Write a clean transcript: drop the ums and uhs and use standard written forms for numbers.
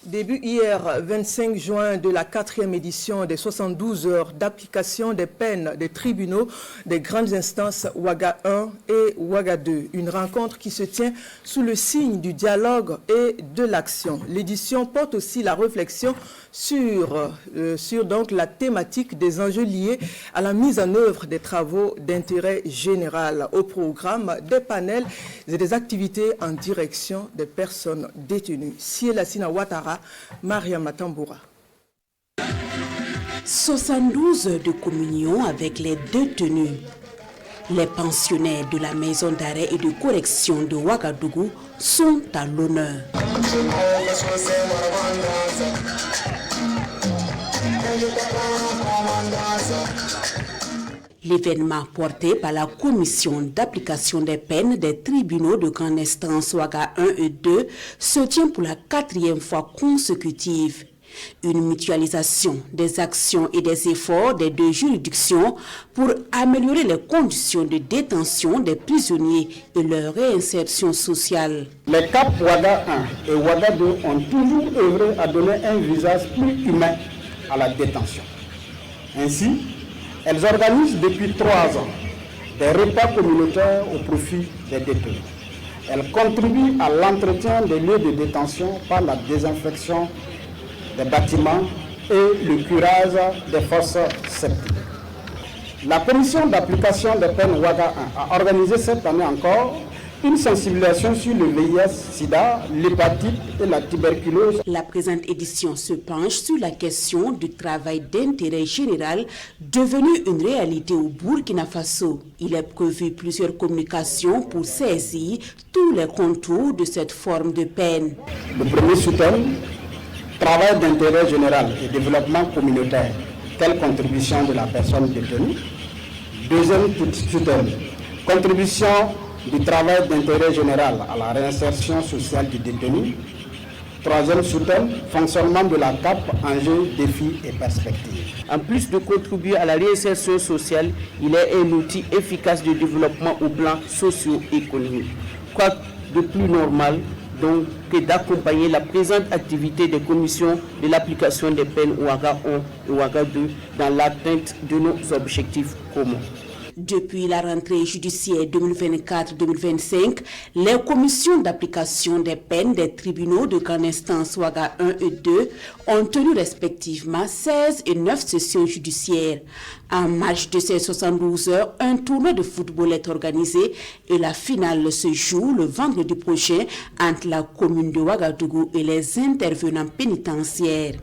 Début hier, 25 juin, de la 4e édition des 72 heures d'application des peines des tribunaux des grandes instances Ouaga 1 et Ouaga 2. Une rencontre qui se tient sous le signe du dialogue et de l'action. L'édition porte aussi la réflexion sur donc la thématique des enjeux liés à la mise en œuvre des travaux d'intérêt général. Au programme des panels et des activités en direction des personnes détenues. Sielassina Ouattara, Maria Matamboura. 72 heures de communion avec les détenus. Les pensionnaires de la maison d'arrêt et de correction de Ouagadougou sont à l'honneur. L'événement porté par la commission d'application des peines des tribunaux de grande instance Ouaga 1 et 2 se tient pour la 4e fois consécutive. Une mutualisation des actions et des efforts des deux juridictions pour améliorer les conditions de détention des prisonniers et leur réinsertion sociale. Les CAP Ouaga 1 et Ouaga 2 ont toujours œuvré à donner un visage plus humain à la détention. Ainsi, elles organisent depuis 3 ans des repas communautaires au profit des détenus. Elles contribuent à l'entretien des lieux de détention par la désinfection des bâtiments et le curage des fosses septiques. La commission d'application des peines Ouaga 1 a organisé cette année encore une sensibilisation sur le VIH-Sida, l'hépatite et la tuberculose. La présente édition se penche sur la question du travail d'intérêt général devenu une réalité au Burkina Faso. Il est prévu plusieurs communications pour saisir tous les contours de cette forme de peine. Le premier sous-thème, travail d'intérêt général et développement communautaire, quelle contribution de la personne détenue. Deuxième sous-thème, contribution du travail d'intérêt général à la réinsertion sociale du détenu. Troisième sous-thème, fonctionnement de la CAP, enjeux, défis et perspectives. En plus de contribuer à la réinsertion sociale, il est un outil efficace de développement au plan socio-économique. Quoi de plus normal donc que d'accompagner la présente activité des commissions de l'application des peines Ouaga 1 et Ouaga 2 dans l'atteinte de nos objectifs communs. Depuis la rentrée judiciaire 2024-2025, les commissions d'application des peines des tribunaux de grande instance Ouaga 1 et 2 ont tenu respectivement 16 et 9 sessions judiciaires. En marge de ces 72 heures, un tournoi de football est organisé et la finale se joue le vendredi prochain entre la commune de Ouagadougou et les intervenants pénitentiaires.